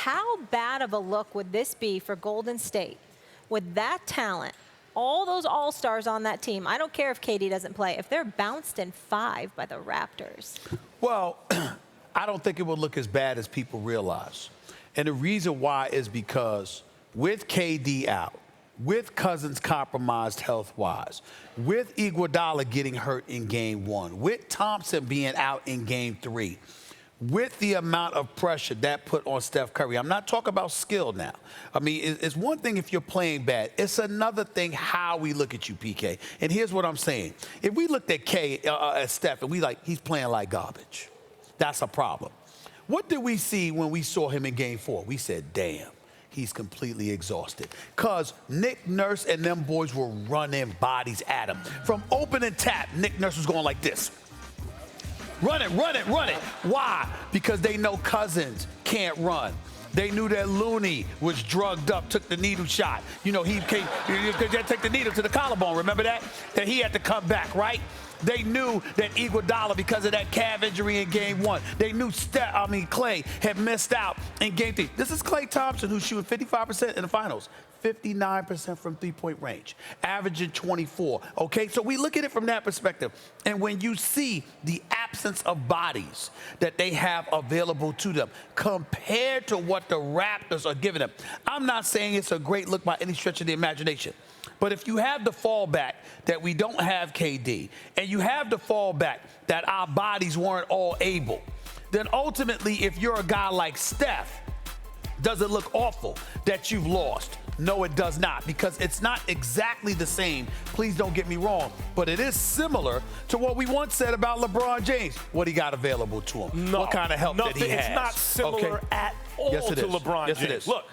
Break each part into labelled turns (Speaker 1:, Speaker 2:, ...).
Speaker 1: how bad of a look would this be for Golden State with that talent? All those all-stars on that team, I don't care if KD doesn't play, if they're bounced in 5 by the Raptors.
Speaker 2: Well, I don't think it would look as bad as people realize. And the reason why is because with KD out, with Cousins compromised health-wise, with Iguodala getting hurt in Game 1, with Thompson being out in Game 3, with the amount of pressure that put on Steph Curry. I'm not talking about skill now. I mean, it's one thing if you're playing bad. It's another thing how we look at you, PK. And here's what I'm saying. If we looked at at Steph, and he's playing like garbage, that's a problem. What did we see when we saw him in Game 4? We said, damn, he's completely exhausted. Because Nick Nurse and them boys were running bodies at him. From opening tap, Nick Nurse was going like this. Run it, run it, run it. Why? Because they know Cousins can't run. They knew that Looney was drugged up, took the needle shot. You know, he take the needle to the collarbone. Remember that? That he had to come back, right? They knew that Iguodala, because of that calf injury in Game 1, they knew Clay had missed out in Game 3. This is Klay Thompson, who's shooting 55% in the finals. 59% from three-point range, averaging 24, okay? So we look at it from that perspective. And when you see the absence of bodies that they have available to them compared to what the Raptors are giving them, I'm not saying it's a great look by any stretch of the imagination. But if you have the fallback that we don't have KD, and you have the fallback that our bodies weren't all able, then ultimately, if you're a guy like Steph, does it look awful that you've lost? No, it does not, because it's not exactly the same. Please don't get me wrong, but it is similar to what we once said about LeBron James. What he got available to him.
Speaker 3: No,
Speaker 2: what kind of help that he has.
Speaker 3: It's not similar at all to LeBron James.
Speaker 2: Yes, it is.
Speaker 3: Look,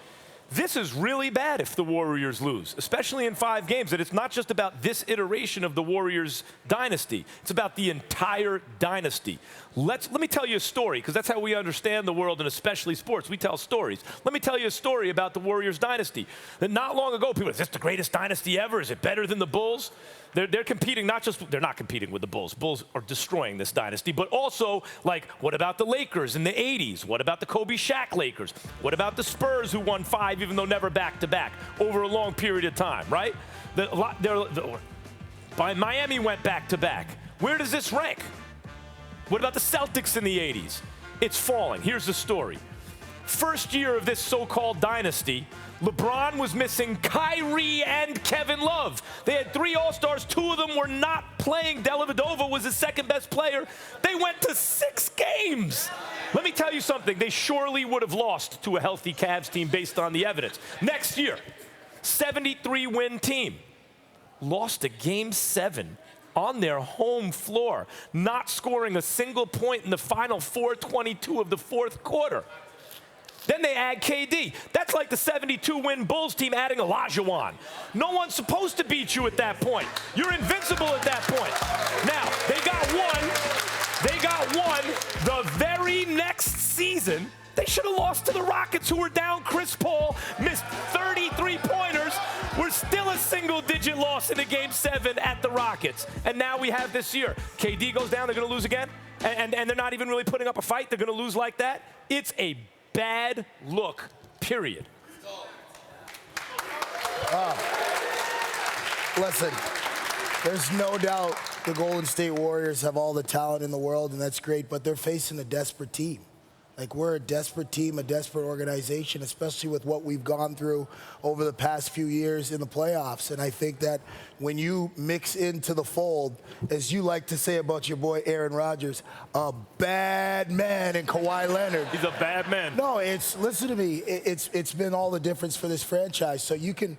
Speaker 3: this is really bad if the Warriors lose, especially in 5 games. And it's not just about this iteration of the Warriors dynasty. It's about the entire dynasty. Let me tell you a story, because that's how we understand the world, and especially sports. We tell stories. Let me tell you a story about the Warriors dynasty. That not long ago, people, is this the greatest dynasty ever? Is it better than the Bulls? They're competing, they're not competing with the Bulls. Bulls are destroying this dynasty, but also, like, what about the Lakers in the 80s? What about the Kobe Shaq Lakers? What about the Spurs, who won 5, even though never back-to-back, over a long period of time, right? Miami went back-to-back. Where does this rank? What about the Celtics in the 80s? It's falling. Here's the story. First year of this so-called dynasty, LeBron was missing Kyrie and Kevin Love. They had 3 All-Stars. 2 of them were not playing. Dellavedova was his second-best player. They went to 6 games. Let me tell you something. They surely would have lost to a healthy Cavs team based on the evidence. Next year, 73-win team. Lost to Game 7 on their home floor, not scoring a single point in the final 4:22 of the 4th quarter. Then they add KD. That's like the 72-win Bulls team adding Olajuwon. No one's supposed to beat you at that point. You're invincible at that point. Now, they got one the very next season. They should have lost to the Rockets, who were down Chris Paul, missed 33 pointers. We're still a single-digit loss in a Game 7 at the Rockets. And now we have this year. KD goes down, they're going to lose again? And they're not even really putting up a fight? They're going to lose like that? It's a bad look, period.
Speaker 4: Listen, there's no doubt the Golden State Warriors have all the talent in the world, and that's great, but they're facing a desperate team. Like, we're a desperate team, a desperate organization, especially with what we've gone through over the past few years in the playoffs. And I think that when you mix into the fold, as you like to say about your boy Aaron Rodgers, a bad man in Kawhi Leonard.
Speaker 3: He's a bad man.
Speaker 4: No, listen to me, it's been all the difference for this franchise. So you can,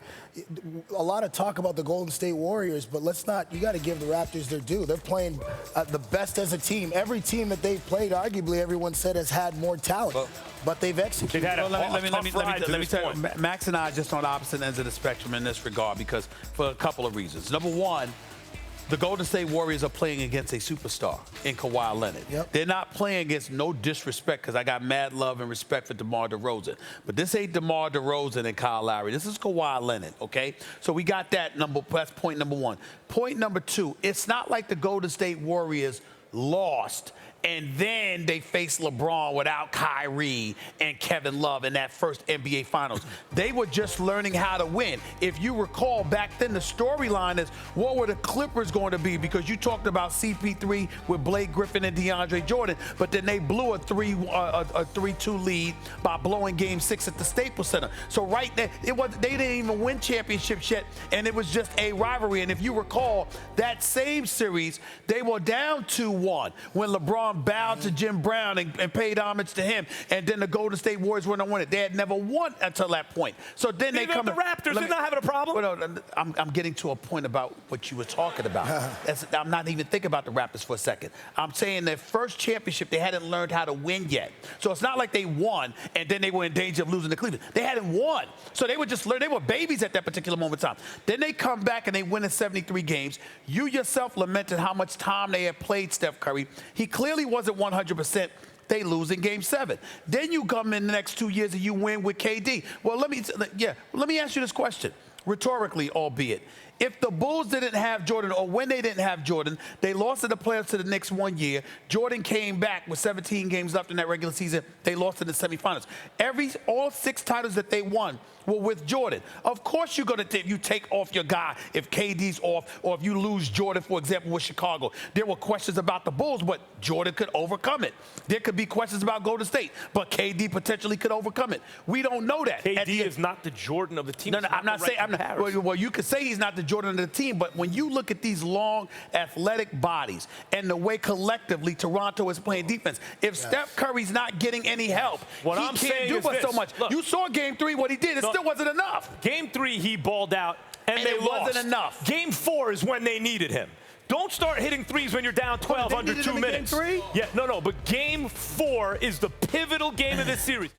Speaker 4: a lot of talk about the Golden State Warriors, but you got to give the Raptors their due. They're playing the best as a team. Every team that they've played, arguably, everyone said has had more talent, but they've executed.
Speaker 2: Let me tell you, Max and I are just on opposite ends of the spectrum in this regard, because for a couple of reasons. Number one, the Golden State Warriors are playing against a superstar in Kawhi Leonard.
Speaker 4: Yep.
Speaker 2: They're not playing against, no disrespect, because I got mad love and respect for DeMar DeRozan. But this ain't DeMar DeRozan and Kyle Lowry. This is Kawhi Leonard, okay? So we got that. That's point number one. Point number two, it's not like the Golden State Warriors lost and then they faced LeBron without Kyrie and Kevin Love in that first NBA Finals. They were just learning how to win. If you recall, back then the storyline is, what were the Clippers going to be? Because you talked about CP3 with Blake Griffin and DeAndre Jordan, but then they blew a 3-2 lead by blowing Game 6 at the Staples Center. So right there, they didn't even win championships yet, and it was just a rivalry. And if you recall, that same series, they were down 2-1 when LeBron bowed to Jim Brown and paid homage to him, and then the Golden State Warriors went on to win it. They had never won until that point. So then they come.
Speaker 3: The Raptors, they're not having a problem.
Speaker 2: Well, I'm getting to a point about what you were talking about. I'm not even thinking about the Raptors for a second. I'm saying their first championship, they hadn't learned how to win yet. So it's not like they won and then they were in danger of losing to Cleveland. They hadn't won. So they were just learning. They were babies at that particular moment in time. Then they come back and they win in 73 games. You yourself lamented how much time they had played Steph Curry. He clearly wasn't 100%. They lose in Game 7. Then you come in the next 2 years and you win with KD. Well, let me ask you this question, rhetorically, albeit. If the Bulls didn't have Jordan, or when they didn't have Jordan, they lost in the playoffs to the Knicks 1 year. Jordan came back with 17 games left in that regular season. They lost in the semifinals. All 6 titles that they won were with Jordan. Of course you're going to if you take off your guy, if KD's off, or if you lose Jordan, for example, with Chicago. There were questions about the Bulls, but Jordan could overcome it. There could be questions about Golden State, but KD potentially could overcome it. We don't know that.
Speaker 3: KD is not the Jordan of the team.
Speaker 2: No, I'm not saying. Well, you could say he's not the Jordan of the team, but when you look at these long, athletic bodies and the way collectively Toronto is playing defense, if Steph Curry's not getting any help,
Speaker 3: what
Speaker 2: he
Speaker 3: I'm
Speaker 2: can't
Speaker 3: saying
Speaker 2: do
Speaker 3: is
Speaker 2: but so
Speaker 3: this.
Speaker 2: much.
Speaker 3: Look,
Speaker 2: you saw Game 3, what he did. It still wasn't enough.
Speaker 3: Game 3, he balled out, and they
Speaker 2: it
Speaker 3: lost.
Speaker 2: wasn't enough.
Speaker 3: Game 4 is when they needed him. Don't start hitting threes when you're down 12 under 2 minutes.
Speaker 2: Game 3?
Speaker 3: Yeah, no, but Game 4 is the pivotal game of this series.